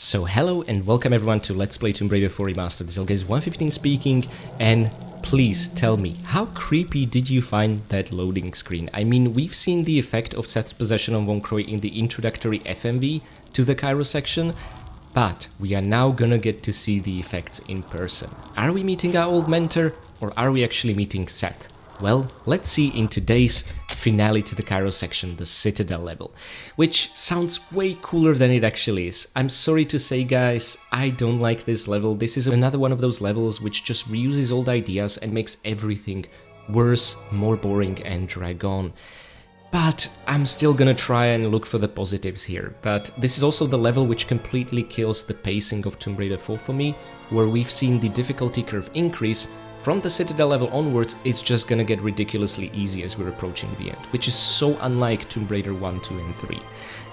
So hello and welcome everyone to Let's Play Tomb Raider 4 Remastered. This is guys 115 speaking, and please tell me, how creepy did you find that loading screen? I mean, we've seen the effect of Seth's possession on Von Croy in the introductory FMV to the Cairo section, but we are now gonna get to see the effects in person. Are we meeting our old mentor, or are we actually meeting Seth? Well, let's see in today's finale to the Cairo section, the Citadel level, which sounds way cooler than it actually is. I'm sorry to say, guys, I don't like this level. This is another one of those levels which just reuses old ideas and makes everything worse, more boring and drag on. But I'm still gonna try and look for the positives here. But this is also the level which completely kills the pacing of Tomb Raider 4 for me, where we've seen the difficulty curve increase. From the Citadel level onwards, it's just gonna get ridiculously easy as we're approaching the end, which is so unlike Tomb Raider 1, 2 and 3.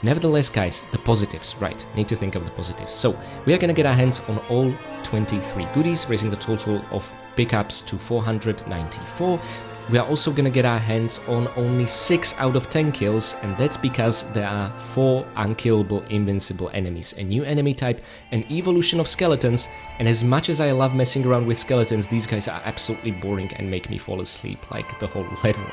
Nevertheless, guys, the positives, right, need to think of the positives. So, we are gonna get our hands on all 23 goodies, raising the total of pickups to 494. We are also gonna get our hands on only 6 out of 10 kills, and that's because there are 4 unkillable invincible enemies, a new enemy type, an evolution of skeletons, and as much as I love messing around with skeletons, these guys are absolutely boring and make me fall asleep like the whole level.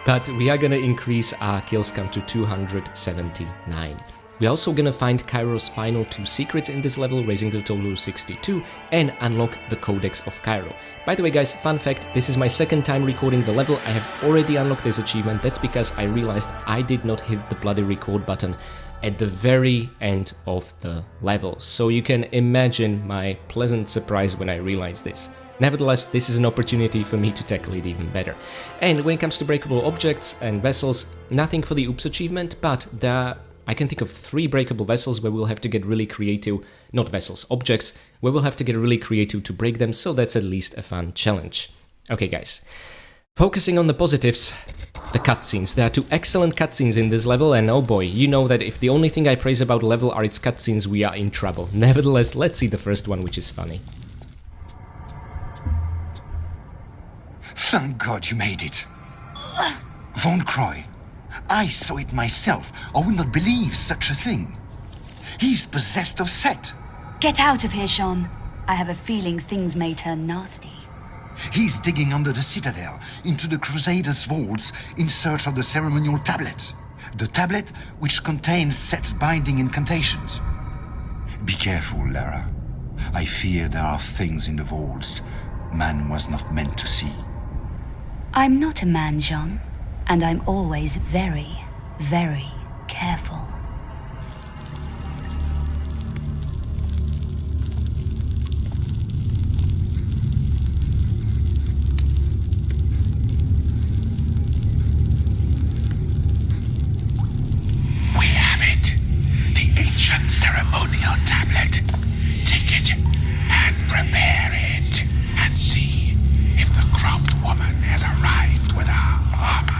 But we are gonna increase our kills count to 279. We're also gonna find Cairo's final 2 secrets in this level, raising the total to 62, and unlock the Codex of Cairo. By the way, guys, fun fact, this is my second time recording the level. I have already unlocked this achievement. That's because I realized I did not hit the bloody record button at the very end of the level. So you can imagine my pleasant surprise when I realized this. Nevertheless, this is an opportunity for me to tackle it even better. And when it comes to breakable objects and vessels, nothing for the Oops achievement, but I can think of 3 breakable vessels where we'll have to get really creative, not vessels, objects, where we'll have to get really creative to break them, so that's at least a fun challenge. Okay guys, focusing on the positives, the cutscenes. There are 2 excellent cutscenes in this level, and oh boy, you know that if the only thing I praise about a level are its cutscenes, we are in trouble. Nevertheless, let's see the first one, which is funny. Thank God you made it. Von Croy. I saw it myself. I would not believe such a thing. He's possessed of Set. Get out of here, Jean. I have a feeling things may turn nasty. He's digging under the Citadel, into the Crusaders' vaults, in search of the ceremonial tablet. The tablet which contains Set's binding incantations. Be careful, Lara. I fear there are things in the vaults man was not meant to see. I'm not a man, Jean. And I'm always very, very careful. We have it. The ancient ceremonial tablet. Take it and prepare it. And see if the Croft woman has arrived with her armor.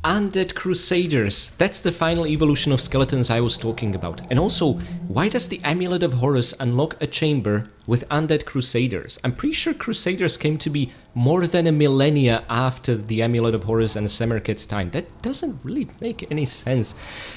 Undead Crusaders, that's the final evolution of skeletons I was talking about. And also, why does the Amulet of Horus unlock a chamber with Undead Crusaders? I'm pretty sure Crusaders came to be more than a millennia after the Amulet of Horus and Semerket's time. That doesn't really make any sense.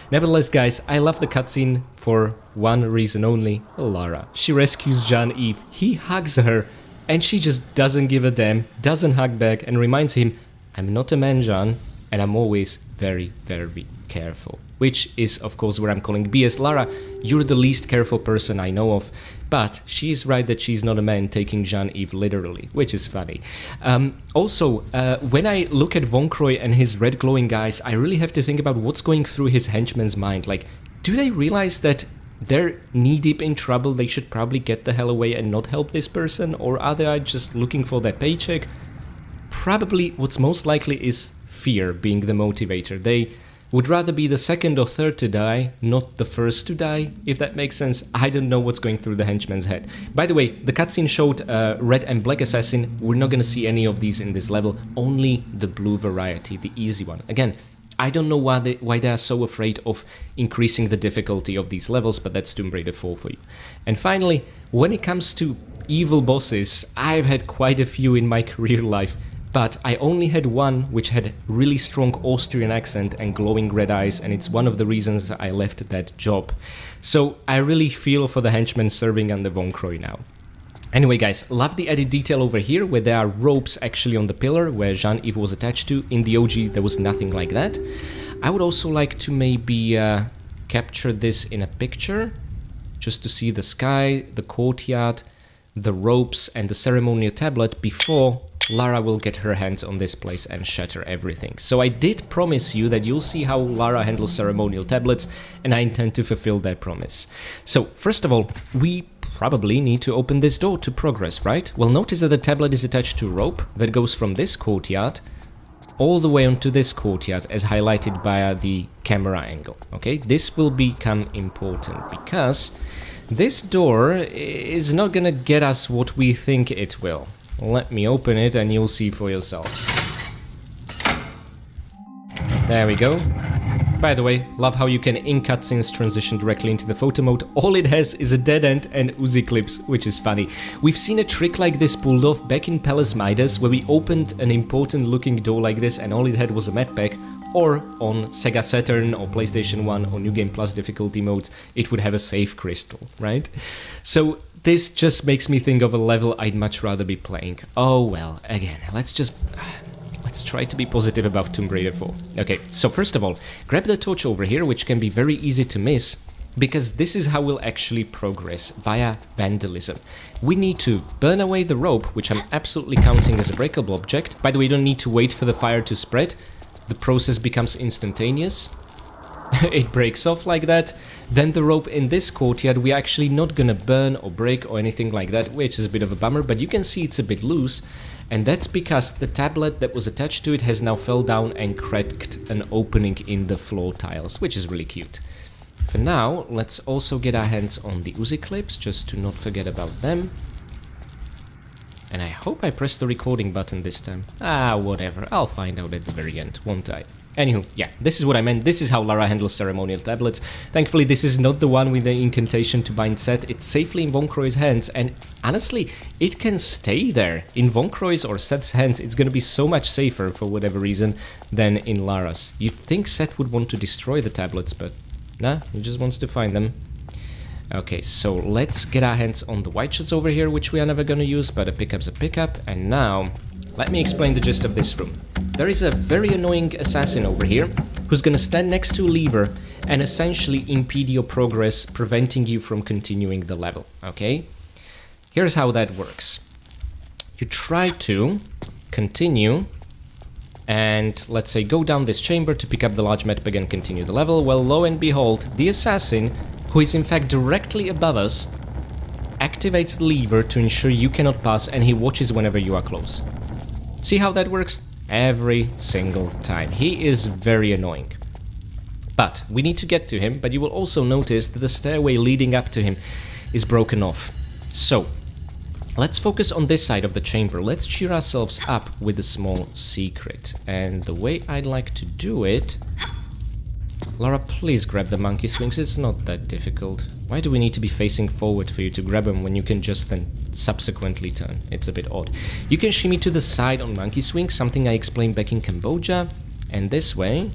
Nevertheless, guys, I love the cutscene for one reason only, Lara. She rescues Jean-Yves, he hugs her, and she just doesn't give a damn, doesn't hug back, and reminds him, I'm not a man, Jean. And I'm always very, very careful. Which is, of course, where I'm calling BS. Lara, you're the least careful person I know of. But she's right that she's not a man, taking Jean-Yves literally, which is funny. Also, when I look at Von Croy and his red glowing eyes, I really have to think about what's going through his henchman's mind. Like, do they realize that they're knee-deep in trouble, they should probably get the hell away and not help this person, or are they just looking for their paycheck? Probably what's most likely is fear being the motivator. They would rather be the second or third to die, not the first to die, if that makes sense. I don't know what's going through the henchman's head. By the way, the cutscene showed red and black assassin. We're not gonna see any of these in this level, only the blue variety, the easy one. Again, I don't know why they are so afraid of increasing the difficulty of these levels, but that's Tomb Raider 4 for you. And finally, when it comes to evil bosses, I've had quite a few in my career life, but I only had one which had really strong Austrian accent and glowing red eyes, and it's one of the reasons I left that job. So I really feel for the henchmen serving under Von Croy now. Anyway guys, love the added detail over here where there are ropes actually on the pillar where Jean-Yves was attached to. In the OG there was nothing like that. I would also like to maybe capture this in a picture, just to see the sky, the courtyard, the ropes and the ceremonial tablet before Lara will get her hands on this place and shatter everything. So I did promise you that you'll see how Lara handles ceremonial tablets, and I intend to fulfill that promise. So first of all, we probably need to open this door to progress, right? Well, notice that the tablet is attached to a rope that goes from this courtyard all the way onto this courtyard as highlighted by the camera angle, okay? This will become important because this door is not gonna get us what we think it will. Let me open it and you'll see for yourselves. There we go. By the way, love how you can in cutscenes transition directly into the photo mode. All it has is a dead end and Uzi clips, which is funny. We've seen a trick like this pulled off back in Palace Midas, where we opened an important looking door like this and all it had was a med pack, or on Sega Saturn or PlayStation 1 or New Game Plus difficulty modes, it would have a save crystal, right? So this just makes me think of a level I'd much rather be playing. Oh well, again, let's try to be positive about Tomb Raider 4. Okay, so first of all, grab the torch over here, which can be very easy to miss, because this is how we'll actually progress, via vandalism. We need to burn away the rope, which I'm absolutely counting as a breakable object. By the way, you don't need to wait for the fire to spread. The process becomes instantaneous. It breaks off like that. Then the rope in this courtyard we're actually not gonna burn or break or anything like that, which is a bit of a bummer, but you can see it's a bit loose, and that's because the tablet that was attached to it has now fell down and cracked an opening in the floor tiles, which is really cute. For now, let's also get our hands on the Uzi clips, just to not forget about them. And I hope I pressed the recording button this time. Ah, whatever, I'll find out at the very end, won't I? Anywho, yeah, this is what I meant. This is how Lara handles ceremonial tablets. Thankfully, this is not the one with the incantation to bind Seth. It's safely in Von Croy's hands, and honestly, it can stay there. In Von Croy's or Seth's hands, it's gonna be so much safer, for whatever reason, than in Lara's. You'd think Seth would want to destroy the tablets, but nah, he just wants to find them. Okay, so let's get our hands on the white shots over here, which we are never gonna use, but a pickup's a pickup, and now let me explain the gist of this room. There is a very annoying assassin over here who's gonna stand next to a lever and essentially impede your progress, preventing you from continuing the level, okay? Here's how that works. You try to continue and, let's say, go down this chamber to pick up the large medbag and continue the level. Well, lo and behold, the assassin, who is in fact directly above us, activates the lever to ensure you cannot pass, and he watches whenever you are close. See how that works? Every single time. He is very annoying. But we need to get to him, but you will also notice that the stairway leading up to him is broken off. So, let's focus on this side of the chamber. Let's cheer ourselves up with a small secret. And the way I'd like to do it... Lara, please grab the monkey swings, it's not that difficult. Why do we need to be facing forward for you to grab them when you can just then subsequently turn? It's a bit odd. You can shimmy to the side on monkey swings, something I explained back in Cambodia, and this way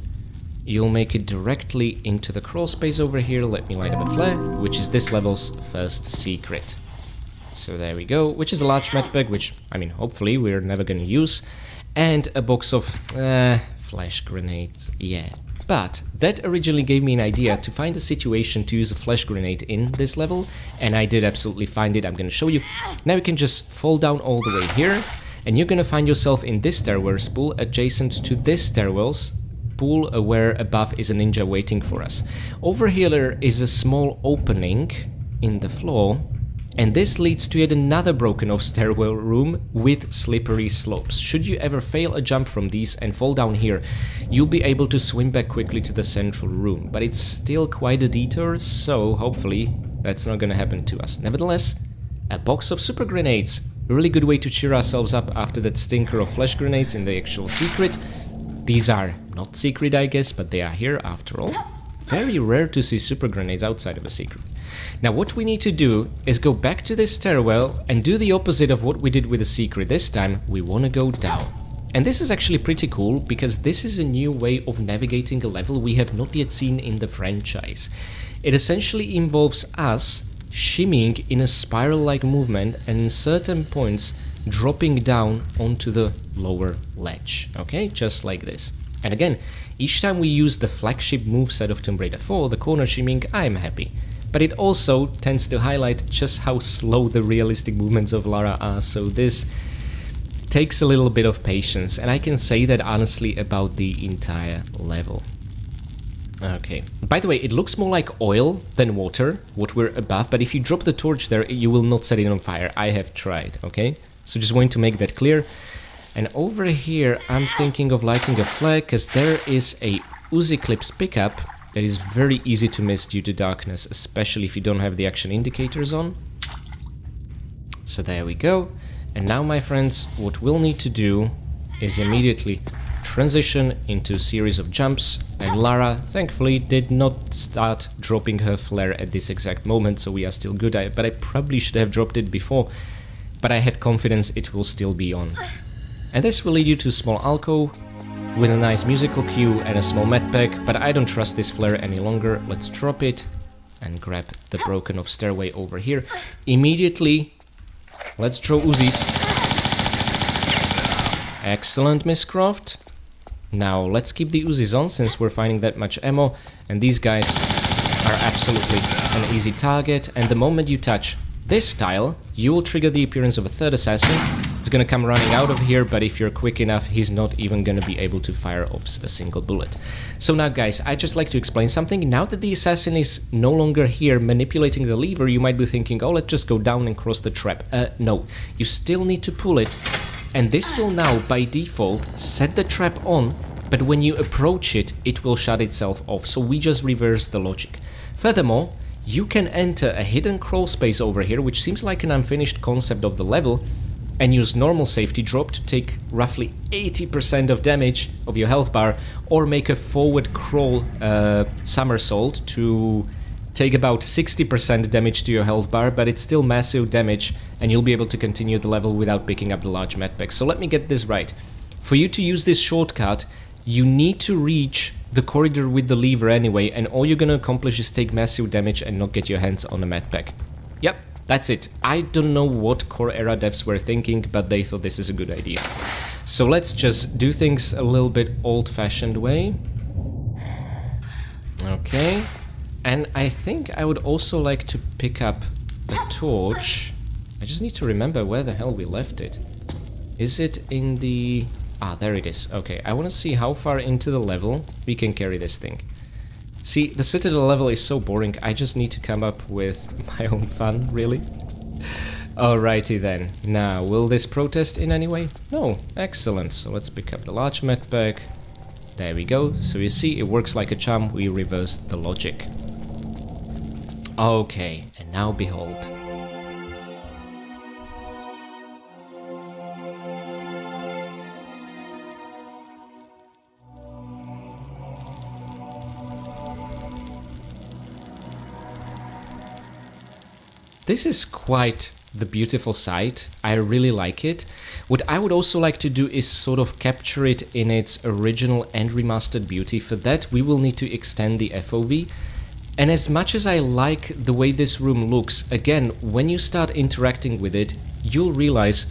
you'll make it directly into the crawl space over here. Let me light up a flare, which is this level's first secret. So there we go, which is a large medbag, which, I mean, hopefully we're never gonna use, and a box of flash grenades, yeah. But that originally gave me an idea to find a situation to use a flash grenade in this level, and I did absolutely find it. I'm gonna show you. Now you can just fall down all the way here, and you're gonna find yourself in this stairwell spool adjacent to this stairwells pool where above is a ninja waiting for us. Over here is a small opening in the floor, and this leads to yet another broken off stairwell room with slippery slopes. Should you ever fail a jump from these and fall down here, you'll be able to swim back quickly to the central room, but it's still quite a detour, so hopefully that's not gonna happen to us. Nevertheless, a box of super grenades. A really good way to cheer ourselves up after that stinker of flash grenades in the actual secret. These are not secret, I guess, but they are here after all. Very rare to see super grenades outside of a secret. Now what we need to do is go back to this stairwell and do the opposite of what we did with the secret. This time we want to go down. And this is actually pretty cool because this is a new way of navigating a level we have not yet seen in the franchise. It essentially involves us shimmying in a spiral-like movement and in certain points dropping down onto the lower ledge, okay, just like this. And again, each time we use the flagship moveset of Tomb Raider 4, the corner shimmying, I'm happy. But it also tends to highlight just how slow the realistic movements of Lara are, so this takes a little bit of patience, and I can say that honestly about the entire level. Okay, by the way, it looks more like oil than water, what we're above, but if you drop the torch there, you will not set it on fire. I have tried, okay? So just want to make that clear. And over here, I'm thinking of lighting a flag, because there is a Uzi Clips pickup that is very easy to miss due to darkness, especially if you don't have the action indicators on. So there we go. And now, my friends, what we'll need to do is immediately transition into a series of jumps, and Lara thankfully did not start dropping her flare at this exact moment, so we are still good. But I probably should have dropped it before, but I had confidence it will still be on. And this will lead you to a small alcove with a nice musical cue and a small medpack, but I don't trust this flare any longer. Let's drop it and grab the broken off stairway over here. Immediately, let's throw Uzis. Excellent, Miss Croft. Now let's keep the Uzis on since we're finding that much ammo, and these guys are absolutely an easy target, and the moment you touch this tile, you will trigger the appearance of a third assassin. It's gonna come running out of here, but if you're quick enough, he's not even gonna be able to fire off a single bullet. So now guys, I'd just like to explain something. Now that the assassin is no longer here manipulating the lever, you might be thinking, oh, let's just go down and cross the trap. No, you still need to pull it. And this will now, by default, set the trap on, but when you approach it, it will shut itself off, so we just reverse the logic. Furthermore, you can enter a hidden crawl space over here, which seems like an unfinished concept of the level, and use normal safety drop to take roughly 80% of damage of your health bar, or make a forward crawl somersault to take about 60% damage to your health bar, but it's still massive damage, and you'll be able to continue the level without picking up the large medpack. So let me get this right. For you to use this shortcut, you need to reach the corridor with the lever anyway, and all you're gonna accomplish is take massive damage and not get your hands on a medpack. Yep, that's it. I don't know what core era devs were thinking, but they thought this is a good idea. So let's just do things a little bit old-fashioned way. Okay. And I think I would also like to pick up a torch. I just need to remember where the hell we left it. Is it in the... Ah, there it is. Okay, I want to see how far into the level we can carry this thing. See, the Citadel level is so boring, I just need to come up with my own fun, really. Alrighty then. Now, will this protest in any way? No. Excellent. So let's pick up the large medpack. There we go. So you see, it works like a charm. We reversed the logic. Okay, and now behold. This is quite the beautiful sight. I really like it. What I would also like to do is sort of capture it in its original and remastered beauty. For that, we will need to extend the FOV. And as much as I like the way this room looks, again, when you start interacting with it, you'll realize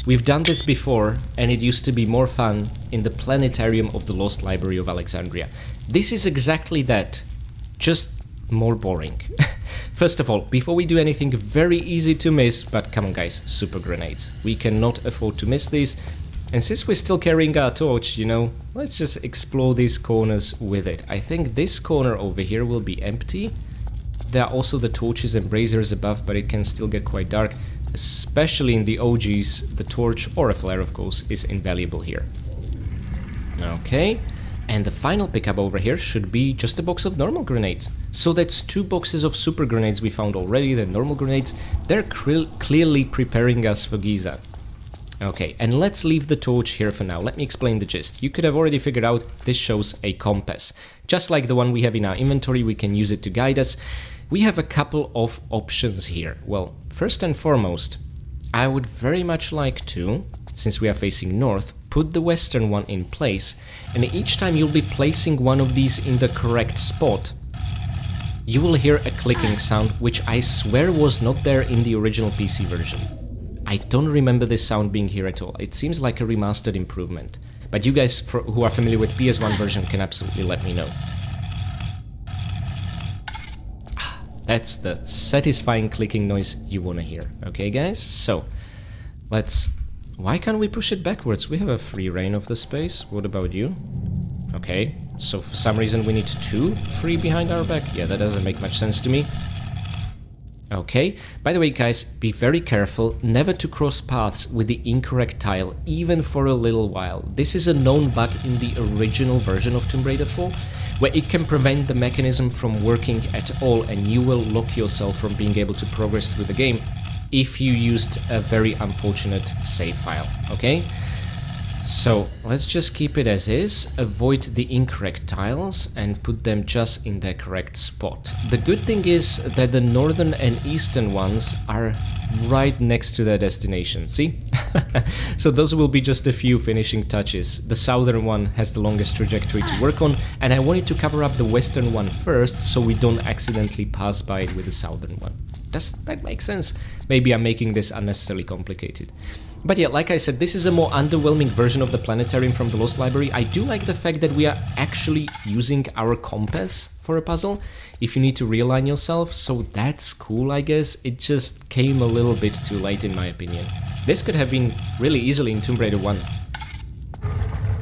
we've done this before, and it used to be more fun in the planetarium of the Lost Library of Alexandria. This is exactly that, just more boring. First of all, before we do anything, very easy to miss, but come on guys, super grenades. We cannot afford to miss these. And since we're still carrying our torch, you know, let's just explore these corners with it. I think this corner over here will be empty. There are also the torches and braziers above, but it can still get quite dark. Especially in the OGs, the torch, or a flare of course, is invaluable here. Okay, and the final pickup over here should be just a box of normal grenades. So that's 2 boxes of super grenades we found already, the normal grenades. They're clearly preparing us for Giza. Okay, and let's leave the torch here for now. Let me explain the gist. You could have already figured out this shows a compass. Just like the one we have in our inventory, we can use it to guide us. We have a couple of options here. Well, first and foremost, I would very much like to, since we are facing north, put the western one in place, and each time you'll be placing one of these in the correct spot, you will hear a clicking sound, which I swear was not there in the original PC version. I don't remember this sound being here at all. It seems like a remastered improvement. But you guys who are familiar with PS1 version can absolutely let me know. That's the satisfying clicking noise you want to hear. Okay, guys? So, let's... Why can't we push it backwards? We have a free reign of the space. What about you? Okay, so for some reason we need 2 free behind our back? Yeah, that doesn't make much sense to me. Okay, by the way guys, be very careful never to cross paths with the incorrect tile, even for a little while. This is a known bug in the original version of Tomb Raider 4, where it can prevent the mechanism from working at all, and you will lock yourself from being able to progress through the game if you used a very unfortunate save file, okay? So let's just keep it as is, avoid the incorrect tiles and put them just in their correct spot. The good thing is that the northern and eastern ones are right next to their destination, see? So those will be just a few finishing touches. The southern one has the longest trajectory to work on, and I wanted to cover up the western one first so we don't accidentally pass by it with the southern one. Does that make sense? Maybe I'm making this unnecessarily complicated. But yeah, like I said, this is a more underwhelming version of the planetarium from the Lost Library. I do like the fact that we are actually using our compass for a puzzle, if you need to realign yourself, so that's cool, I guess. It just came a little bit too late in my opinion. This could have been really easily in Tomb Raider 1.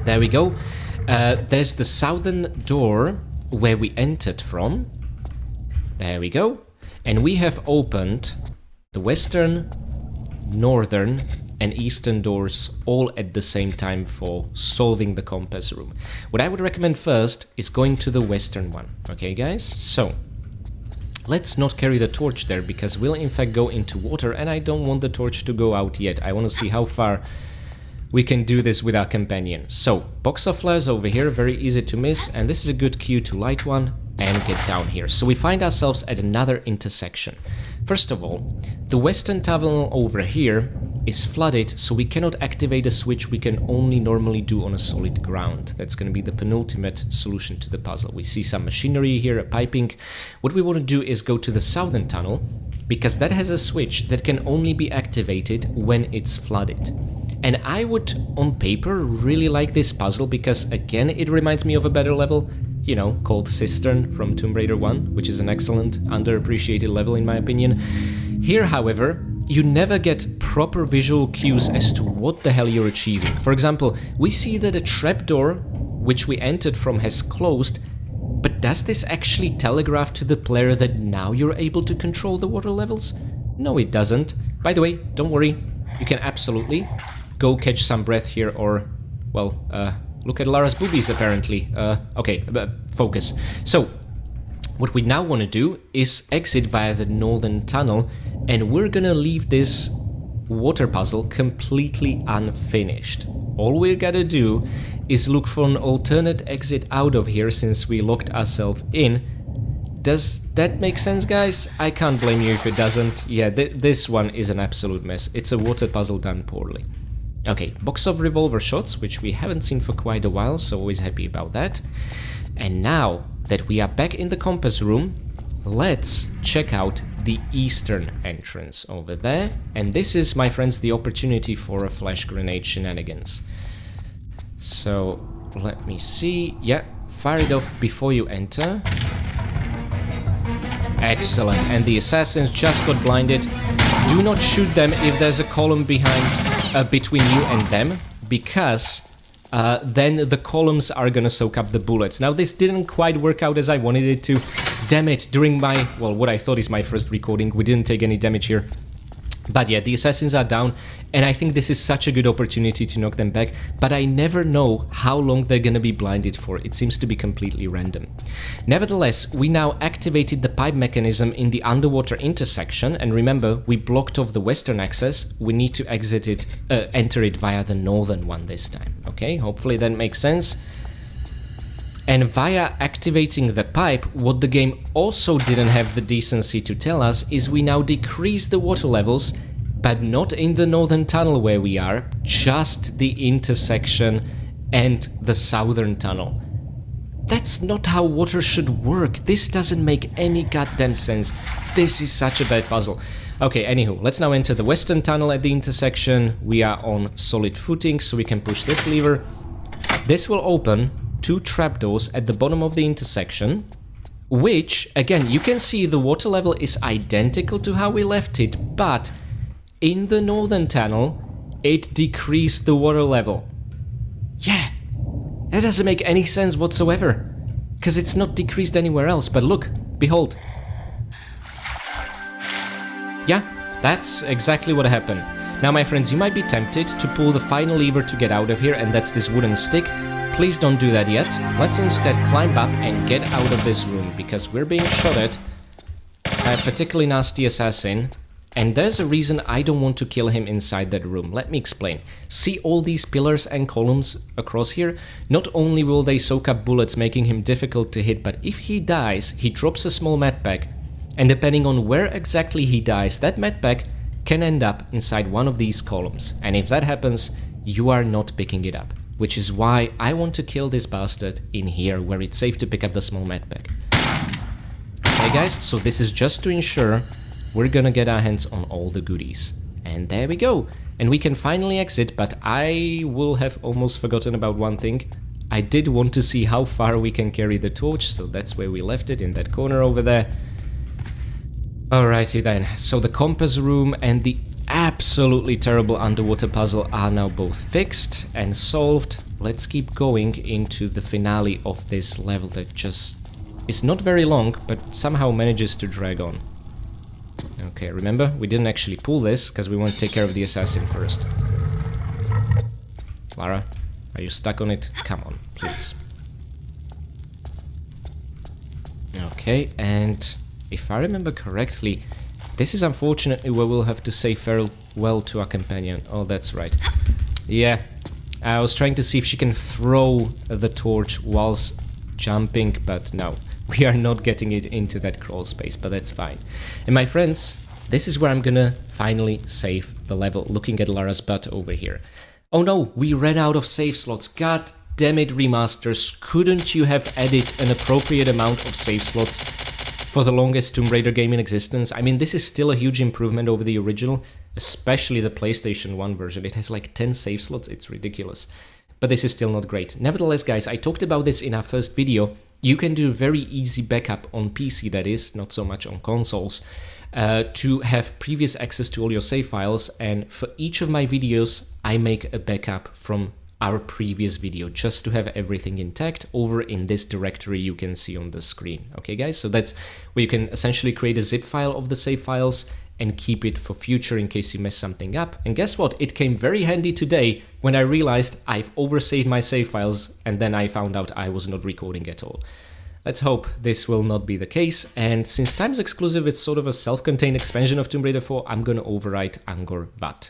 There we go. There's the southern door where we entered from. There we go. And we have opened the western, northern, and eastern doors all at the same time for solving the compass room. What I would recommend first is going to the western one, okay guys? So, let's not carry the torch there because we'll in fact go into water and I don't want the torch to go out yet. I want to see how far we can do this with our companion. So, box of flares over here, very easy to miss, and this is a good cue to light one and get down here. So we find ourselves at another intersection. First of all, the western tunnel over here is flooded, so we cannot activate a switch we can only normally do on a solid ground. That's going to be the penultimate solution to the puzzle. We see some machinery here, a piping. What we want to do is go to the southern tunnel, because that has a switch that can only be activated when it's flooded. And I would, on paper, really like this puzzle because, again, it reminds me of a better level, you know, called Cistern from Tomb Raider 1, which is an excellent, underappreciated level in my opinion. Here, however, you never get proper visual cues as to what the hell you're achieving. For example, we see that a trapdoor, which we entered from, has closed, but does this actually telegraph to the player that now you're able to control the water levels? No, it doesn't. By the way, don't worry, you can absolutely go catch some breath here or, well, look at Lara's boobies apparently. Okay, focus. So, what we now want to do is exit via the northern tunnel, and we're gonna leave this water puzzle completely unfinished. All we're gonna do is look for an alternate exit out of here since we locked ourselves in. Does that make sense, guys? I can't blame you if it doesn't. Yeah, this one is an absolute mess. It's a water puzzle done poorly. Okay, box of revolver shots, which we haven't seen for quite a while, so always happy about that. And now that we are back in the compass room, let's check out the eastern entrance over there. And this is, my friends, the opportunity for a flash grenade shenanigans. So, let me see. Yeah, fire it off before you enter. Excellent, and the assassins just got blinded. Do not shoot them if there's a column behind, between you and them. because then the columns are gonna soak up the bullets. Now this didn't quite work out as I wanted it to. Damn it, during my, well, what I thought is my first recording, we didn't take any damage here. But yeah, the assassins are down, and I think this is such a good opportunity to knock them back, but I never know how long they're gonna be blinded for. It seems to be completely random. Nevertheless, we now activated the pipe mechanism in the underwater intersection, and remember, we blocked off the western access. We need to enter it via the northern one this time. Okay, hopefully that makes sense. And via activating the pipe, what the game also didn't have the decency to tell us is we now decrease the water levels, but not in the northern tunnel where we are, just the intersection and the southern tunnel. That's not how water should work. This doesn't make any goddamn sense. This is such a bad puzzle. Okay, anywho, let's now enter the western tunnel at the intersection. We are on solid footing, so we can push this lever. This will open 2 trapdoors at the bottom of the intersection, which, again, you can see the water level is identical to how we left it, but in the northern tunnel, it decreased the water level. Yeah, that doesn't make any sense whatsoever, because it's not decreased anywhere else, but look, behold. Yeah, that's exactly what happened. Now, my friends, you might be tempted to pull the final lever to get out of here, and that's this wooden stick. Please don't do that yet. Let's instead climb up and get out of this room, because we're being shot at by a particularly nasty assassin, and there's a reason I don't want to kill him inside that room. Let me explain. See all these pillars and columns across here? Not only will they soak up bullets, making him difficult to hit, but if he dies, he drops a small medpack, and depending on where exactly he dies, that medpack can end up inside one of these columns, and if that happens, you are not picking it up. Which is why I want to kill this bastard in here, where it's safe to pick up the small medpack. Okay guys, so this is just to ensure we're gonna get our hands on all the goodies. And there we go. And we can finally exit, but I will have almost forgotten about one thing. I did want to see how far we can carry the torch, so that's where we left it, in that corner over there. Alrighty then, so the compass room and the absolutely terrible underwater puzzle are now both fixed and solved. Let's keep going into the finale of this level that just is not very long, but somehow manages to drag on. Okay, remember, we didn't actually pull this because we want to take care of the assassin first. Lara, are you stuck on it? Come on, please. Okay, and if I remember correctly, this is unfortunately where we'll have to say farewell to our companion. Oh, that's right. Yeah, I was trying to see if she can throw the torch whilst jumping, but no. We are not getting it into that crawl space, but that's fine. And my friends, this is where I'm gonna finally save the level, looking at Lara's butt over here. Oh no, we ran out of save slots. God damn it, remasters. Couldn't you have added an appropriate amount of save slots for the longest Tomb Raider game in existence? I mean, this is still a huge improvement over the original, especially the PlayStation 1 version. It has like 10 save slots, it's ridiculous. But this is still not great. Nevertheless, guys, I talked about this in our first video. You can do very easy backup on PC, that is, not so much on consoles, to have previous access to all your save files, and for each of my videos, I make a backup from our previous video, just to have everything intact over in this directory you can see on the screen. Okay guys, so that's where you can essentially create a zip file of the save files and keep it for future in case you mess something up. And guess what? It came very handy today when I realized I've oversaved my save files and then I found out I was not recording at all. Let's hope this will not be the case, and since Time's Exclusive is sort of a self-contained expansion of Tomb Raider 4, I'm gonna overwrite Angkor Wat.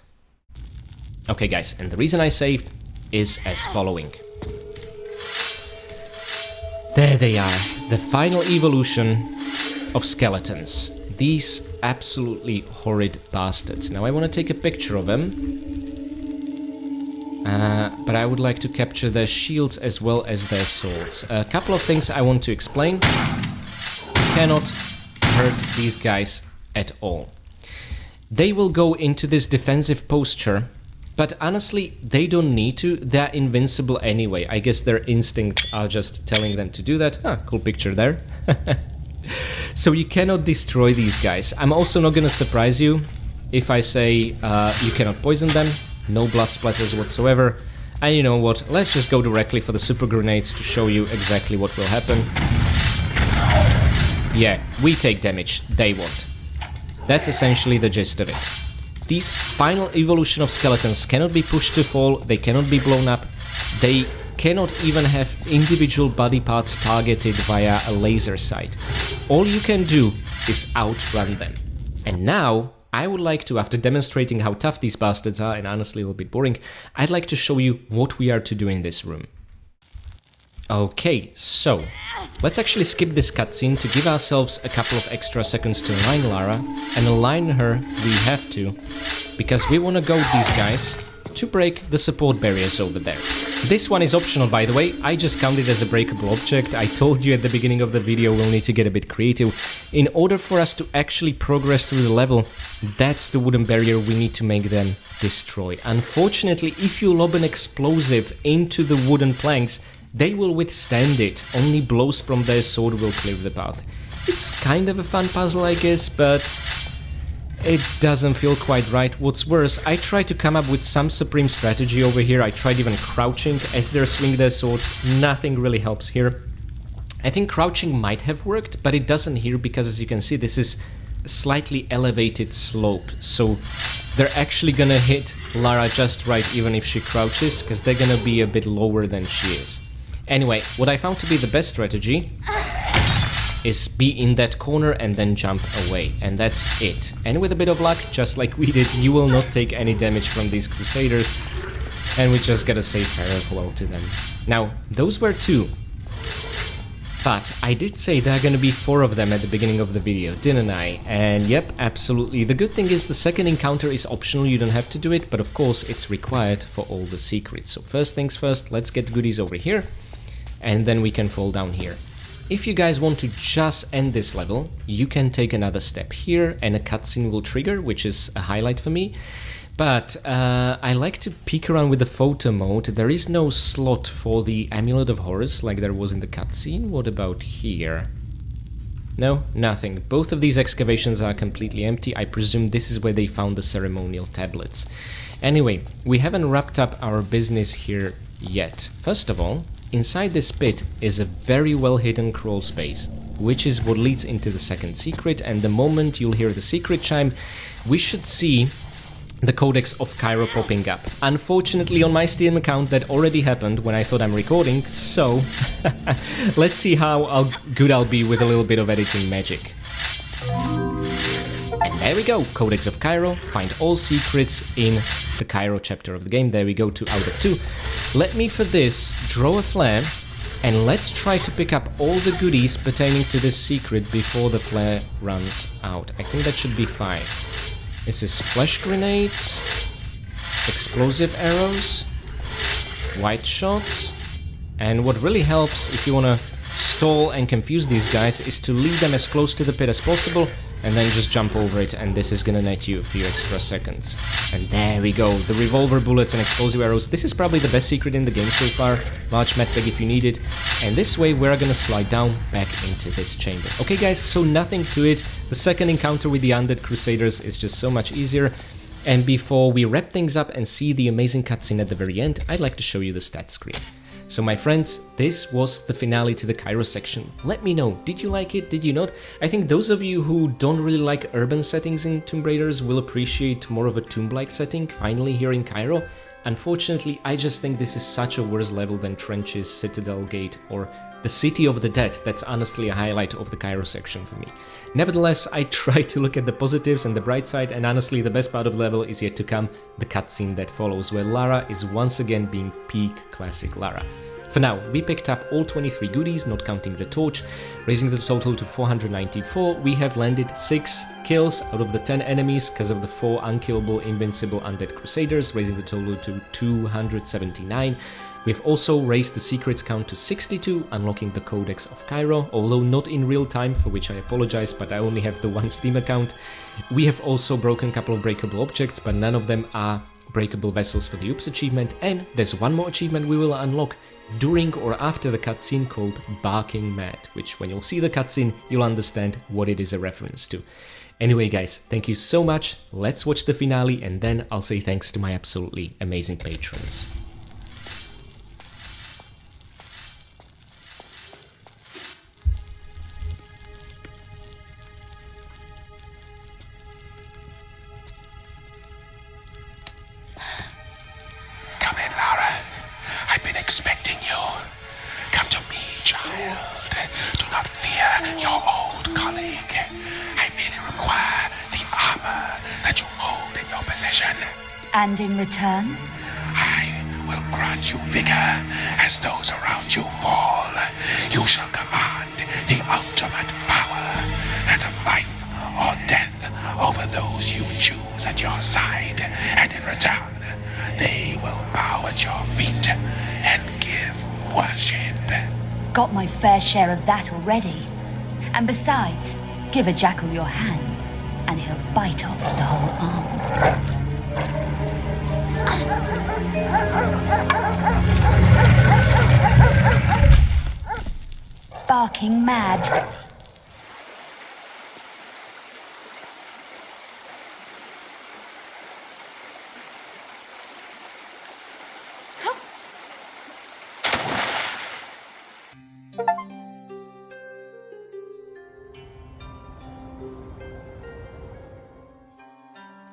Okay guys, and the reason I saved is as following. There they are, the final evolution of skeletons. These absolutely horrid bastards. Now I want to take a picture of them, but I would like to capture their shields as well as their swords. A couple of things I want to explain. You cannot hurt these guys at all. They will go into this defensive posture, but honestly, they don't need to. They're invincible anyway. I guess their instincts are just telling them to do that. Ah, cool picture there. So you cannot destroy these guys. I'm also not gonna surprise you if I say you cannot poison them. No blood splatters whatsoever. And you know what, let's just go directly for the super grenades to show you exactly what will happen. Yeah, we take damage, they won't. That's essentially the gist of it. These final evolution of skeletons cannot be pushed to fall, they cannot be blown up, they cannot even have individual body parts targeted via a laser sight. All you can do is outrun them. And now, I would like to, after demonstrating how tough these bastards are, and honestly a little bit boring, I'd like to show you what we are to do in this room. Okay, so, let's actually skip this cutscene to give ourselves a couple of extra seconds to align Lara, and align her we have to, because we want to goad these guys to break the support barriers over there. This one is optional, by the way, I just count it as a breakable object. I told you at the beginning of the video we'll need to get a bit creative. In order for us to actually progress through the level, that's the wooden barrier we need to make them destroy. Unfortunately, if you lob an explosive into the wooden planks, they will withstand it. Only blows from their sword will clear the path. It's kind of a fun puzzle, I guess, but it doesn't feel quite right. What's worse, I tried to come up with some supreme strategy over here. I tried even crouching as they swing their swords. Nothing really helps here. I think crouching might have worked, but it doesn't here because, as you can see, this is a slightly elevated slope. So they're actually gonna hit Lara just right even if she crouches, because they're gonna be a bit lower than she is. Anyway, what I found to be the best strategy is be in that corner and then jump away, and that's it. And with a bit of luck, just like we did, you will not take any damage from these Crusaders, and we just gotta say farewell to them. Now, those were 2, but I did say there are gonna be 4 of them at the beginning of the video, didn't I? And yep, absolutely. The good thing is the second encounter is optional, you don't have to do it, but of course it's required for all the secrets. So first things first, let's get goodies over here, and then we can fall down here. If you guys want to just end this level, you can take another step here and a cutscene will trigger, which is a highlight for me. But I like to peek around with the photo mode. There is no slot for the Amulet of Horus like there was in the cutscene. What about here? No, nothing. Both of these excavations are completely empty. I presume this is where they found the ceremonial tablets. Anyway, we haven't wrapped up our business here yet. First of all, inside this pit is a very well hidden crawl space, which is what leads into the second secret, and the moment you'll hear the secret chime, we should see the Codex of Cairo popping up. Unfortunately, on my Steam account that already happened when I thought I'm recording, so let's see how good I'll be with a little bit of editing magic. And there we go, Codex of Cairo, find all secrets in the Cairo chapter of the game. There we go, 2 out of 2. Let me for this draw a flare, and let's try to pick up all the goodies pertaining to this secret before the flare runs out. I think that should be 5. This is flash grenades, explosive arrows, white shots, and what really helps if you want to stall and confuse these guys is to lead them as close to the pit as possible and then just jump over it, and this is gonna net you a few extra seconds. And there we go, the revolver bullets and explosive arrows. This is probably the best secret in the game so far. Large medbag if you need it. And this way we're gonna slide down back into this chamber. Okay guys, so nothing to it. The second encounter with the Undead Crusaders is just so much easier. And before we wrap things up and see the amazing cutscene at the very end, I'd like to show you the stats screen. So my friends, this was the finale to the Cairo section. Let me know, did you like it, did you not? I think those of you who don't really like urban settings in Tomb Raiders will appreciate more of a tomb-like setting, finally here in Cairo. Unfortunately, I just think this is such a worse level than Trenches, Citadel Gate, or the City of the Dead. That's honestly a highlight of the Cairo section for me. Nevertheless, I try to look at the positives and the bright side, and honestly the best part of the level is yet to come, the cutscene that follows, where Lara is once again being peak classic Lara. For now, we picked up all 23 goodies, not counting the torch, raising the total to 494. We have landed 6 kills out of the 10 enemies because of the 4 unkillable, invincible undead crusaders, raising the total to 279. We've also raised the secrets count to 62, unlocking the Codex of Cairo, although not in real time, for which I apologize, but I only have the one Steam account. We have also broken a couple of breakable objects, but none of them are breakable vessels for the Oops achievement, and there's one more achievement we will unlock during or after the cutscene called Barking Mad, which when you'll see the cutscene, you'll understand what it is a reference to. Anyway guys, thank you so much, let's watch the finale and then I'll say thanks to my absolutely amazing patrons. possession. And in return? I will grant you vigor as those around you fall. You shall command the ultimate power, that of life or death, over those you choose at your side. And in return, they will bow at your feet and give worship. Got my fair share of that already. And besides, give a jackal your hand, and he'll bite off the whole arm. Barking mad.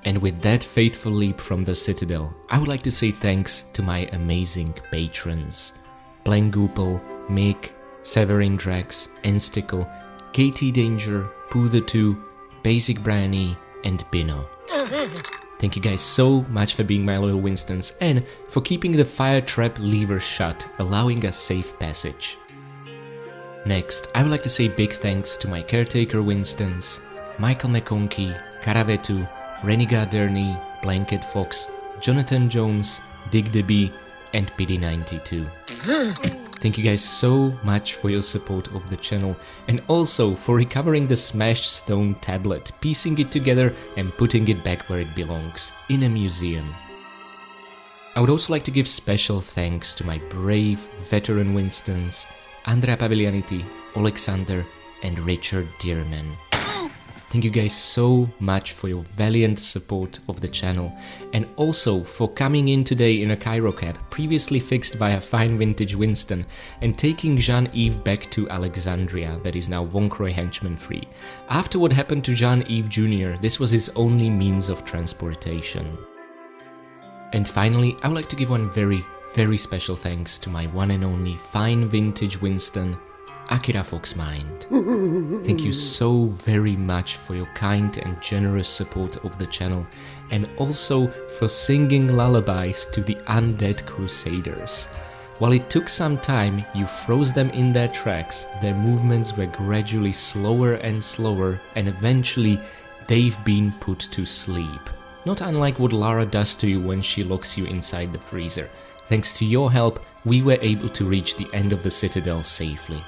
And with that faithful leap from the Citadel, I would like to say thanks to my amazing patrons. Blangoopel, Mick, Severin Drax, Enstickle, KT Danger, Pooh the 2, Basic Brownie, and Bino. Thank you guys so much for being my loyal Winstons and for keeping the fire trap lever shut, allowing us safe passage. Next, I would like to say big thanks to my caretaker Winstons, Michael McConkie, Karavetu, Renegade Derny, Blanket Fox, Jonathan Jones, Dig the Bee, and PD92. Thank you guys so much for your support of the channel and also for recovering the smashed stone tablet, piecing it together and putting it back where it belongs, in a museum. I would also like to give special thanks to my brave veteran Winstons, Andrea Paviglianiti, Alexander, and Richard Dearman. Thank you guys so much for your valiant support of the channel and also for coming in today in a Cairo cab previously fixed via fine vintage Winston and taking Jean-Yves back to Alexandria that is now Voncroy henchman free. After what happened to Jean-Yves Jr., this was his only means of transportation. And finally, I would like to give one very special thanks to my one and only fine vintage Winston, Akira Foxmind. Thank you so very much for your kind and generous support of the channel and also for singing lullabies to the undead crusaders. While it took some time, you froze them in their tracks, their movements were gradually slower and slower and eventually they've been put to sleep. Not unlike what Lara does to you when she locks you inside the freezer. Thanks to your help, we were able to reach the end of the Citadel safely.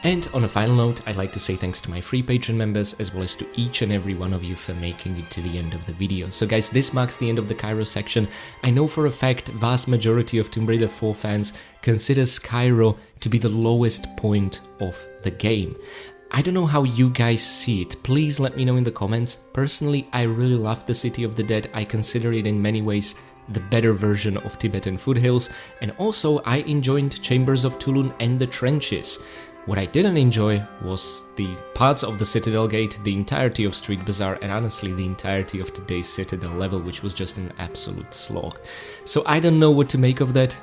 And on a final note, I'd like to say thanks to my free Patreon members as well as to each and every one of you for making it to the end of the video. So guys, this marks the end of the Cairo section. I know for a fact vast majority of Tomb Raider 4 fans considers Cairo to be the lowest point of the game. I don't know how you guys see it, please let me know in the comments. Personally, I really love the City of the Dead, I consider it in many ways the better version of Tibetan foothills, and also I enjoyed Chambers of Tulun and the Trenches. What I didn't enjoy was the parts of the Citadel Gate, the entirety of Street Bazaar, and honestly the entirety of today's Citadel level, which was just an absolute slog. So I don't know what to make of that.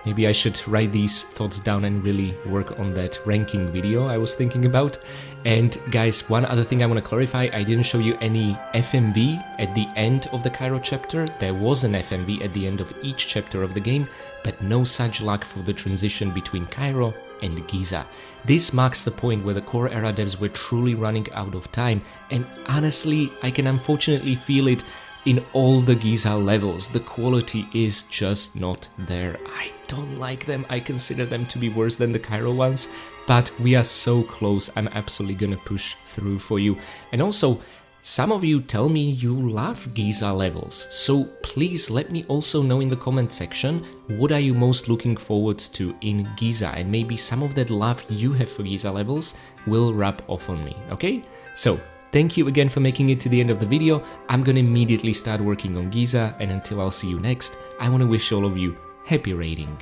Maybe I should write these thoughts down and really work on that ranking video I was thinking about. And guys, one other thing I want to clarify, I didn't show you any FMV at the end of the Cairo chapter. There was an FMV at the end of each chapter of the game, but no such luck for the transition between Cairo and Giza. This marks the point where the core era devs were truly running out of time, and honestly, I can unfortunately feel it in all the Giza levels. The quality is just not there. I don't like them, I consider them to be worse than the Cairo ones, but we are so close, I'm absolutely gonna push through for you. And also, some of you tell me you love Giza levels, so please let me also know in the comment section what are you most looking forward to in Giza, and maybe some of that love you have for Giza levels will rub off on me, okay? So, thank you again for making it to the end of the video. I'm gonna immediately start working on Giza, and until I'll see you next, I wanna wish all of you happy raiding.